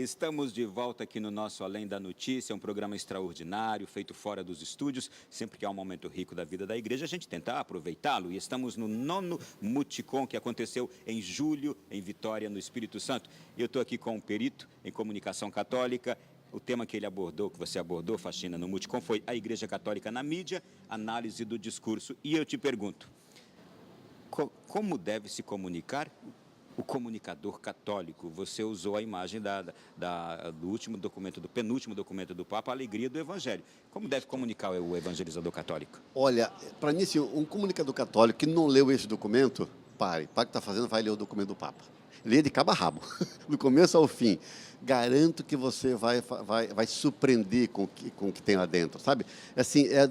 Estamos de volta aqui no nosso Além da Notícia, um programa extraordinário, feito fora dos estúdios. Sempre que há um momento rico da vida da igreja, a gente tenta aproveitá-lo. E estamos no 9º Muticom, que aconteceu em julho, em Vitória, no Espírito Santo. E eu estou aqui com um perito em comunicação católica. O tema que ele abordou, que você abordou, Faxina, no Muticom, foi a Igreja Católica na mídia, análise do discurso. E eu te pergunto, como deve se comunicar o comunicador católico? Você usou a imagem do último documento, do penúltimo documento do Papa, a alegria do Evangelho. Como deve comunicar o evangelizador católico? Olha, para mim, assim, um comunicador católico que não leu esse documento, pare. Para o que está fazendo, vai ler o documento do Papa. Lê de cabo a rabo, do começo ao fim. Garanto que você vai surpreender com o que tem lá dentro, sabe? Assim, é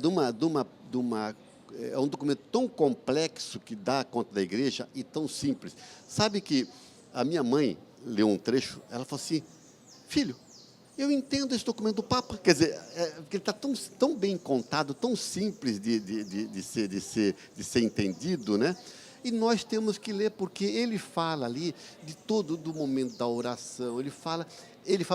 um documento tão complexo que dá conta da igreja e tão simples. Sabe que a minha mãe leu um trecho, ela falou assim: filho, eu entendo esse documento do Papa. Quer dizer, porque ele está tão bem contado, tão simples de ser entendido, né? E nós temos que ler, porque ele fala ali do momento da oração, ele fala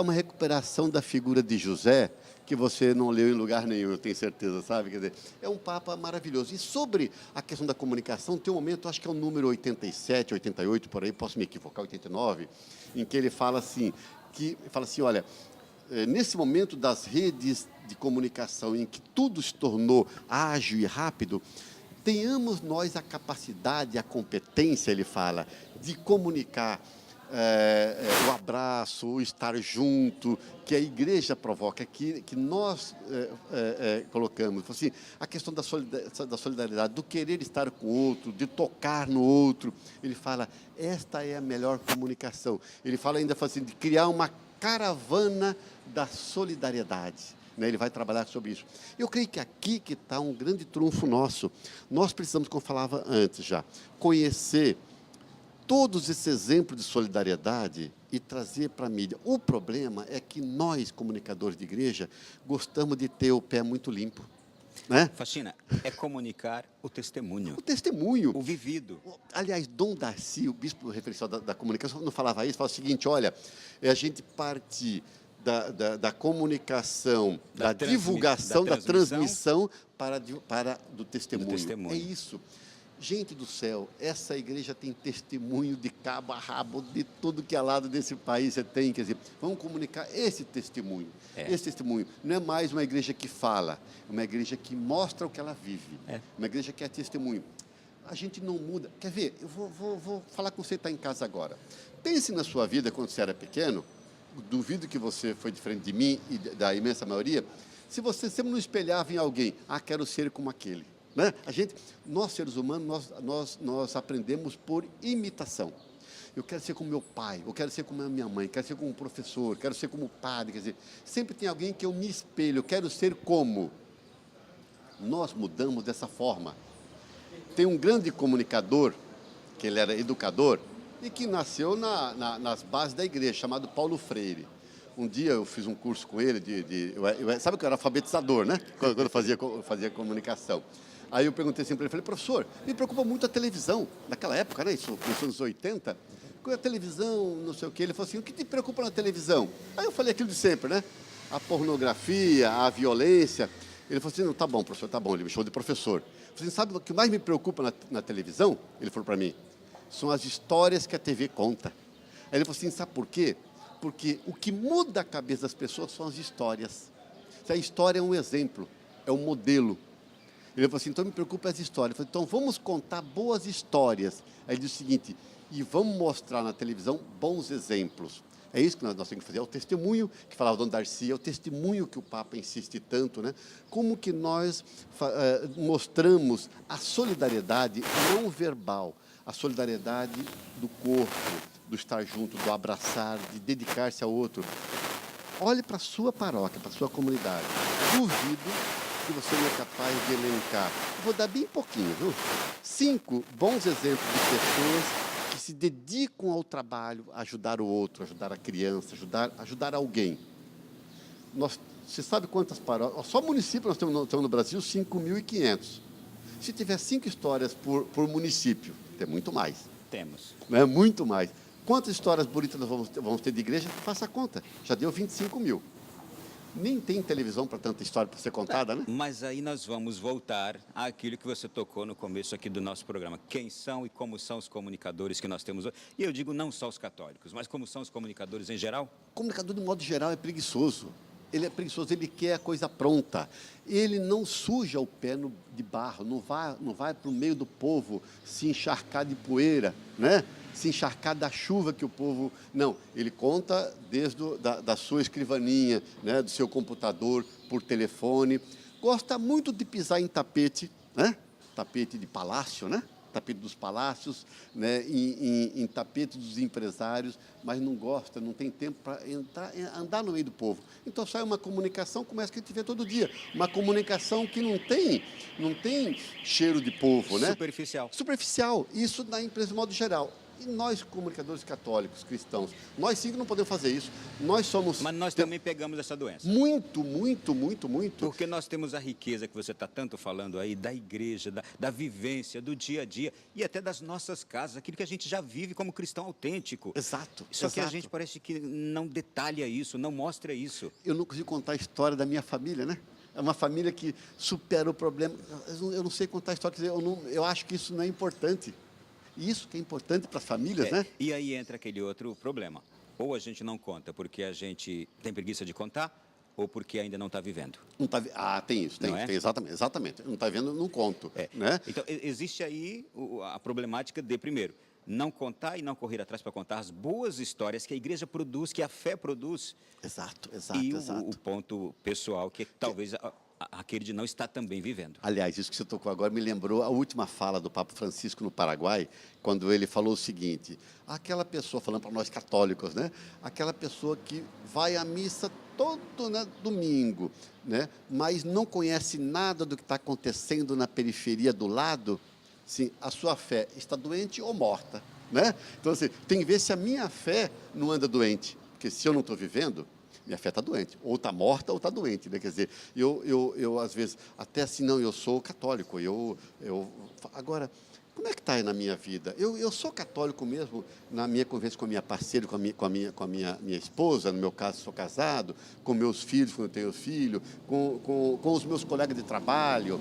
uma recuperação da figura de José, que você não leu em lugar nenhum, eu tenho certeza, sabe? Quer dizer, é um Papa maravilhoso. E sobre a questão da comunicação, tem um momento, acho que é o número 87, 88, por aí, posso me equivocar, 89, em que ele fala assim, olha, nesse momento das redes de comunicação, em que tudo se tornou ágil e rápido, tenhamos nós a capacidade, a competência, ele fala, de comunicar o abraço, o estar junto, que a igreja provoca, que nós colocamos. Assim, a questão da solidariedade, do querer estar com o outro, de tocar no outro. Ele fala, esta é a melhor comunicação. Ele fala ainda assim, de criar uma caravana da solidariedade. Ele vai trabalhar sobre isso. Eu creio que aqui que está um grande trunfo nosso. Nós precisamos, como eu falava antes já, conhecer todos esses exemplos de solidariedade e trazer para a mídia. O problema é que nós, comunicadores de igreja, gostamos de ter o pé muito limpo. Né? Faxina, é comunicar o testemunho. O testemunho. O vivido. Aliás, Dom Darcy, o bispo referencial da comunicação, não falava isso, falava o seguinte, olha, a gente parte da comunicação, da divulgação, da transmissão do testemunho. É isso. Gente do céu, essa igreja tem testemunho de cabo a rabo, de tudo que é lado desse país você tem. Quer dizer, vamos comunicar esse testemunho. Esse testemunho não é mais uma igreja que fala, é uma igreja que mostra o que ela vive. Uma igreja que é testemunho. A gente não muda. Quer ver? Eu vou falar com você que está em casa agora. Pense na sua vida quando você era pequeno. Duvido que você foi diferente de mim e da imensa maioria. Se você sempre não espelhava em alguém, quero ser como aquele. Né? Nós seres humanos, nós aprendemos por imitação. Eu quero ser como meu pai, eu quero ser como a minha mãe, quero ser como um professor, quero ser como o padre. Quer dizer, sempre tem alguém que eu me espelho, eu quero ser como. Nós mudamos dessa forma. Tem um grande comunicador, que ele era educador, e que nasceu nas bases da igreja, chamado Paulo Freire. Um dia eu fiz um curso com ele, sabe que eu era alfabetizador, né? Quando eu fazia comunicação. Aí eu perguntei assim para ele, falei, professor, me preocupa muito a televisão. Naquela época, né? Isso começou nos 80. Com a televisão, não sei o quê. Ele falou assim, o que te preocupa na televisão? Aí eu falei aquilo de sempre, né? A pornografia, a violência. Ele falou assim, não, tá bom, professor, tá bom. Ele me chamou de professor. Eu falei, sabe o que mais me preocupa na televisão? Ele falou para mim, são as histórias que a TV conta. Aí ele falou assim, sabe por quê? Porque o que muda a cabeça das pessoas são as histórias. A história é um exemplo, é um modelo. Ele falou assim, então me preocupa as histórias. Eu falei, então vamos contar boas histórias. Aí ele disse o seguinte, e vamos mostrar na televisão bons exemplos. É isso que nós temos que fazer, é o testemunho que falava o Dom Darcy, é o testemunho que o Papa insiste tanto, né? Como que nós mostramos a solidariedade não verbal, a solidariedade do corpo, do estar junto, do abraçar, de dedicar-se ao outro. Olhe para a sua paróquia, para a sua comunidade. Duvido que você não é capaz de elencar. Vou dar bem pouquinho, viu? 5 bons exemplos de pessoas que se dedicam ao trabalho, a ajudar o outro, ajudar a criança, ajudar alguém. Você sabe quantas paróquias? Só município nós temos no Brasil, 5.500. Se tiver 5 histórias por município, tem muito mais. Temos. Né? Muito mais. Quantas histórias bonitas nós vamos ter de igreja? Faça a conta. Já deu 25 mil. Nem tem televisão para tanta história para ser contada, né? Mas aí nós vamos voltar àquilo que você tocou no começo aqui do nosso programa. Quem são e como são os comunicadores que nós temos hoje? E eu digo não só os católicos, mas como são os comunicadores em geral? O comunicador, de modo geral, é preguiçoso. Ele é preguiçoso, ele quer a coisa pronta. Ele não suja o pé de barro, não vai para o meio do povo se encharcar de poeira, né? Se encharcar da chuva que o povo... Não, ele conta desde da sua escrivaninha, né? Do seu computador, por telefone. Gosta muito de pisar em tapete, né? Tapete de palácio, né? Tapete dos palácios, né? em tapete dos empresários, mas não gosta, não tem tempo para andar no meio do povo. Então sai uma comunicação, começa que a gente vê todo dia, uma comunicação que não tem cheiro de povo, né? Superficial. Superficial, isso na empresa de modo geral. E nós, comunicadores católicos, cristãos, nós sim que não podemos fazer isso. Nós somos... Mas nós também pegamos essa doença. Muito, muito, muito, muito. Porque nós temos a riqueza que você está tanto falando aí, da igreja, da vivência, do dia a dia e até das nossas casas, aquilo que a gente já vive como cristão autêntico. Exato. Só que a gente parece que não detalha isso, não mostra isso. Eu não consigo contar a história da minha família, né? É uma família que supera o problema. Eu não sei contar a história, quer dizer, eu acho que isso não é importante. Isso que é importante para as famílias, né? E aí entra aquele outro problema. Ou a gente não conta porque a gente tem preguiça de contar, ou porque ainda não está vivendo. Não tá, tem isso, tem, tem exatamente. Não está vendo, não conto. Né? Então, existe aí a problemática de, primeiro, não contar e não correr atrás para contar as boas histórias que a igreja produz, que a fé produz. Exato. E o ponto pessoal, que talvez aquele de não estar também vivendo. Aliás, isso que você tocou agora me lembrou a última fala do Papa Francisco no Paraguai, quando ele falou o seguinte: aquela pessoa, falando para nós católicos, né? Aquela pessoa que vai à missa todo, né, domingo, né? Mas não conhece nada do que está acontecendo na periferia do lado, sim, a sua fé está doente ou morta, né? Então, assim, tem que ver se a minha fé não anda doente, porque se eu não estou vivendo, minha fé está doente, ou está morta ou está doente, né? Quer dizer, eu às vezes, até assim, não, eu sou católico, agora, como é que está aí na minha vida? Eu sou católico mesmo na minha convivência com a minha parceira, com a minha esposa, no meu caso, sou casado, com meus filhos, quando eu tenho filho, com os meus colegas de trabalho.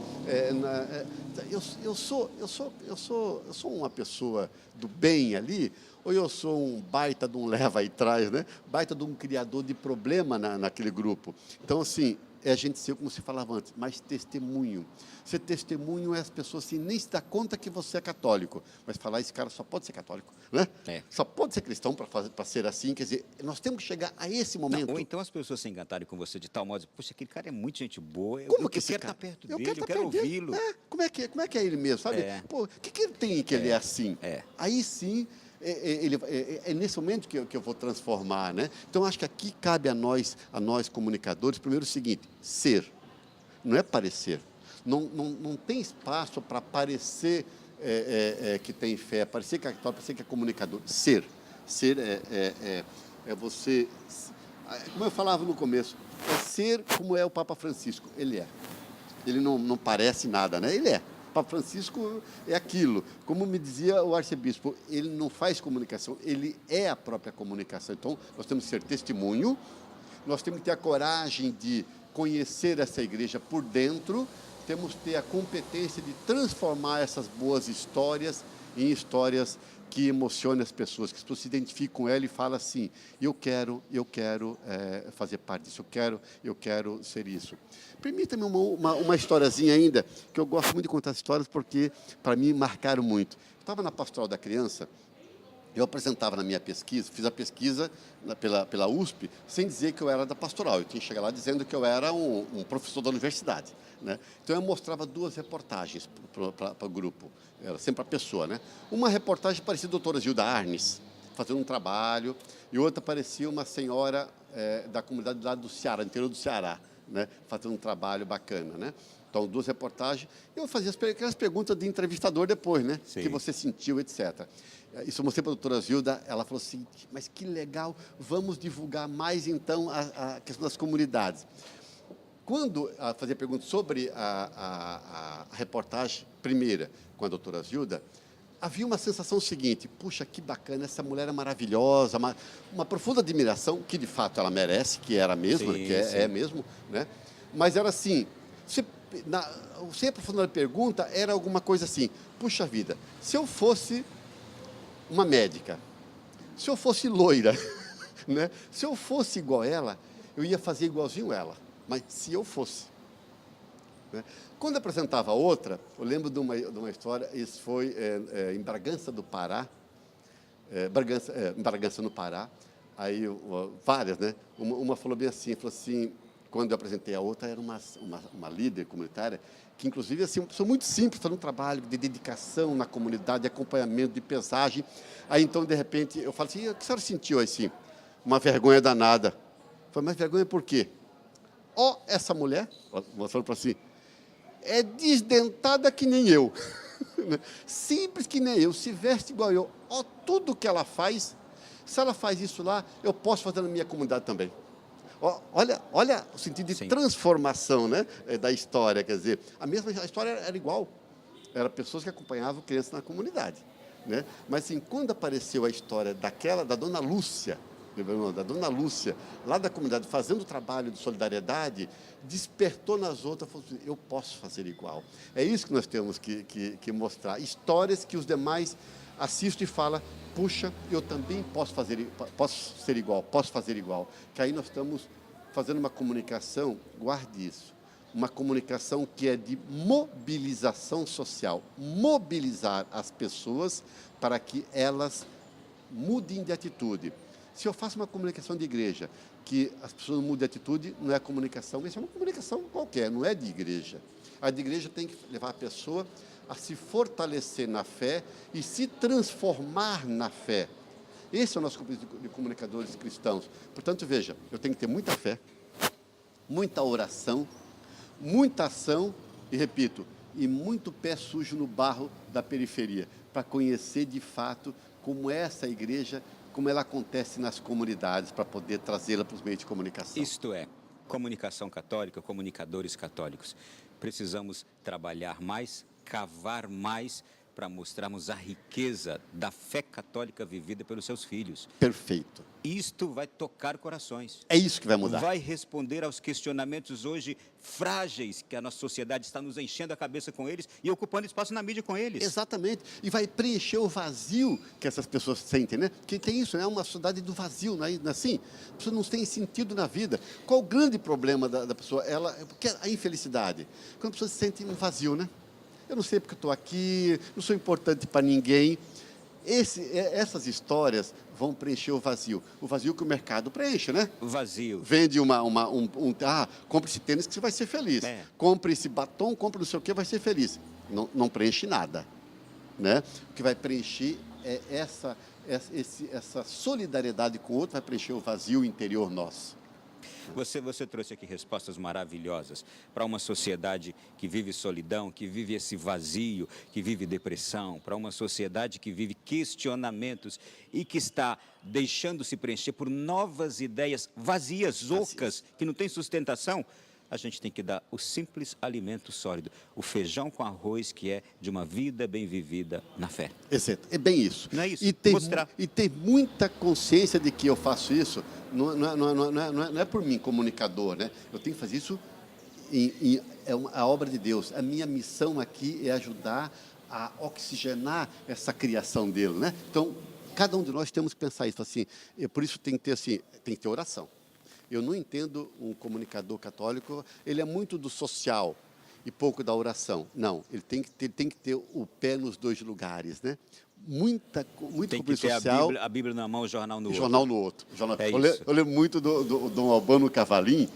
Eu sou uma pessoa do bem ali, ou eu sou um baita de um leva aí atrás, né? Baita de um criador de problema naquele grupo. Então, assim, é a gente ser, como se falava antes, mais testemunho. Ser testemunho é as pessoas assim, nem se dá conta que você é católico, mas falar, esse cara só pode ser católico, né? Só pode ser cristão para ser assim, quer dizer, nós temos que chegar a esse momento. Não, ou então as pessoas se encantarem com você de tal modo, poxa, aquele cara é muito gente boa, eu quero estar perto dele, eu quero ouvi-lo. Como é que é ele mesmo, sabe? Pô, o que ele tem que ele é assim? Aí sim... É nesse momento que eu vou transformar, né? Então, acho que aqui cabe a nós comunicadores, primeiro o seguinte: ser, não é parecer. Não tem espaço para parecer que tem fé, parecer que é católico, parecer que é comunicador. Ser é você, como eu falava no começo, é ser como é o Papa Francisco. Ele é. Ele não parece nada, né? Ele é. Papa Francisco é aquilo. Como me dizia o arcebispo, ele não faz comunicação, ele é a própria comunicação. Então, nós temos que ser testemunho, nós temos que ter a coragem de conhecer essa igreja por dentro, temos que ter a competência de transformar essas boas histórias em histórias que emocionem as pessoas, que as pessoas se identificam com ela e falam assim: eu quero fazer parte disso, eu quero ser isso. Permita-me uma historiazinha ainda, que eu gosto muito de contar histórias porque, para mim, marcaram muito. Eu estava na Pastoral da Criança, eu apresentava na minha pesquisa, fiz a pesquisa pela USP, sem dizer que eu era da Pastoral. Eu tinha que chegar lá dizendo que eu era um professor da universidade, né? Então, eu mostrava 2 reportagens para o grupo. Era sempre a pessoa, né? Uma reportagem parecia a doutora Gilda Arnes, fazendo um trabalho, e outra parecia uma senhora da comunidade lá do Ceará, interior do Ceará, né? Fazendo um trabalho bacana, né? Então, 2 reportagens. Eu fazia aquelas perguntas de entrevistador depois, né? O que você sentiu, etc. Isso eu mostrei para a doutora Gilda, ela falou assim: mas que legal, vamos divulgar mais, então, a questão das comunidades. Quando fazia perguntas sobre a reportagem primeira com a doutora Gilda, havia uma sensação seguinte: puxa, que bacana, essa mulher é maravilhosa, uma profunda admiração, que de fato ela merece, que era mesmo, Sim, que é sim. mesmo, né? Mas era assim, você, sem aprofundar a pergunta, era alguma coisa assim: puxa vida, se eu fosse uma médica, se eu fosse loira, né? Se eu fosse igual ela, eu ia fazer igualzinho ela, mas se eu fosse, né? Quando apresentava outra, eu lembro de uma história, isso foi em Bragança do Pará, em Bragança no Pará, aí várias, né? Uma falou bem assim, falou assim, quando eu apresentei a outra, era uma líder comunitária, que inclusive assim, uma pessoa muito simples, fazendo um trabalho de dedicação na comunidade, de acompanhamento, de pesagem. Aí então, de repente, eu falo assim: o que a senhora sentiu assim? Uma vergonha danada. Eu falei: mas vergonha por quê? Essa mulher, mostrando para si, é desdentada que nem eu. Simples que nem eu, se veste igual eu. Tudo que ela faz, se ela faz isso lá, eu posso fazer na minha comunidade também. Olha o sentido de Sim. transformação, né, da história. Quer dizer, a história era igual. Eram pessoas que acompanhavam crianças na comunidade, né? Mas assim, quando apareceu a história da Dona Lúcia, lá da comunidade, fazendo o trabalho de solidariedade, despertou nas outras, falou assim: eu posso fazer igual. É isso que nós temos que mostrar. Histórias que os demais assistem e falam: puxa, eu também posso ser igual, posso fazer igual. Que aí nós estamos fazendo uma comunicação, guarde isso, uma comunicação que é de mobilização social, mobilizar as pessoas para que elas mudem de atitude. Se eu faço uma comunicação de igreja, que as pessoas mudem de atitude, não é comunicação, isso é uma comunicação qualquer, não é de igreja. A de igreja tem que levar a pessoa a se fortalecer na fé e se transformar na fé. Esse é o nosso compromisso de comunicadores cristãos. Portanto, veja, eu tenho que ter muita fé, muita oração, muita ação e, repito, e muito pé sujo no barro da periferia, para conhecer de fato como é essa igreja, como ela acontece nas comunidades, para poder trazê-la para os meios de comunicação. Isto é, comunicação católica, comunicadores católicos. Precisamos trabalhar mais, cavar mais, para mostrarmos a riqueza da fé católica vivida pelos seus filhos. Perfeito. Isto vai tocar corações. É isso que vai mudar. Vai responder aos questionamentos hoje frágeis que a nossa sociedade está nos enchendo a cabeça com eles e ocupando espaço na mídia com eles. Exatamente. E vai preencher o vazio que essas pessoas sentem, né? Porque tem isso, né? Uma sociedade do vazio, não é assim? A pessoa não tem sentido na vida. Qual o grande problema da pessoa? Porque a infelicidade. Quando a pessoa sente um vazio, né? Eu não sei porque eu estou aqui, não sou importante para ninguém. Essas histórias vão preencher o vazio que o mercado preenche, né? O vazio. Vende compre esse tênis que você vai ser feliz. Compre esse batom, compre não sei o que, vai ser feliz. Não preenche nada, né? O que vai preencher é essa solidariedade com o outro, vai preencher o vazio interior nosso. Você trouxe aqui respostas maravilhosas para uma sociedade que vive solidão, que vive esse vazio, que vive depressão, para uma sociedade que vive questionamentos e que está deixando-se preencher por novas ideias vazias, ocas, que não têm sustentação. A gente tem que dar o simples alimento sólido, o feijão com arroz, que é de uma vida bem vivida na fé. Exato, é bem isso. Não é isso? Mostrar. E ter muita consciência de que eu faço isso, não é por mim, comunicador, né? Eu tenho que fazer isso, a obra de Deus. A minha missão aqui é ajudar a oxigenar essa criação dele, né? Então, cada um de nós temos que pensar isso, assim, por isso tem que ter oração. Eu não entendo um comunicador católico, ele é muito do social e pouco da oração. Não, ele tem que ter o pé nos dois lugares, né? Muito tem que ter social, a Bíblia na mão, o jornal no outro. Jornal no outro. Isso. Eu lembro muito do Dom Albano Cavalim,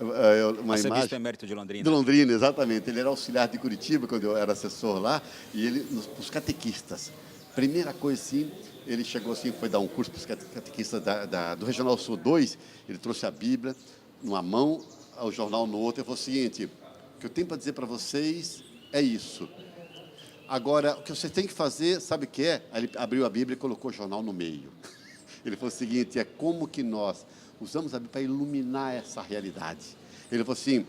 uma Arcebispo imagem emérito de Londrina. de Londrina, exatamente. Ele era auxiliar de Curitiba, quando eu era assessor lá, e ele, os catequistas. Primeira coisa, assim, ele chegou assim, foi dar um curso para os catequistas do Regional Sul 2, ele trouxe a Bíblia numa mão, o jornal no outro, e falou o seguinte: o que eu tenho para dizer para vocês é isso. Agora, o que vocês têm que fazer, sabe o que é? Aí ele abriu a Bíblia e colocou o jornal no meio. Ele falou o seguinte: é como que nós usamos a Bíblia para iluminar essa realidade. Ele falou assim: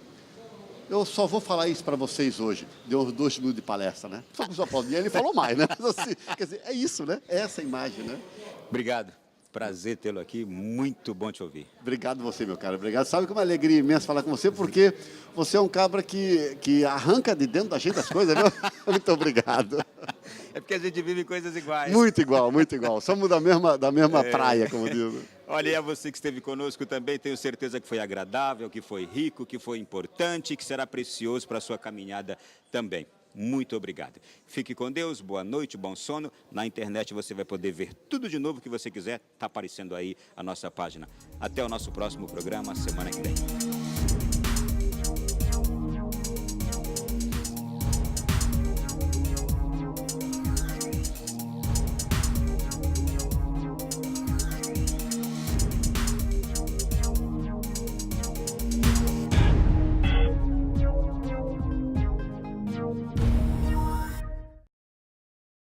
Eu só vou falar isso para vocês hoje. Deu uns 2 minutos de palestra, né? Só com o São Paulo. E ele falou mais, né? Assim, quer dizer, é isso, né? É essa imagem, né? Obrigado. Prazer tê-lo aqui. Muito bom te ouvir. Obrigado você, meu cara. Obrigado. Sabe que é uma alegria imensa falar com você, porque você é um cabra que arranca de dentro da gente as coisas, viu? Muito obrigado. É porque a gente vive coisas iguais. Muito igual, muito igual. Somos da mesma praia, como diz. Olha, e a você que esteve conosco também, tenho certeza que foi agradável, que foi rico, que foi importante e que será precioso para a sua caminhada também. Muito obrigado. Fique com Deus, boa noite, bom sono. Na internet você vai poder ver tudo de novo que você quiser. Está aparecendo aí a nossa página. Até o nosso próximo programa, semana que vem.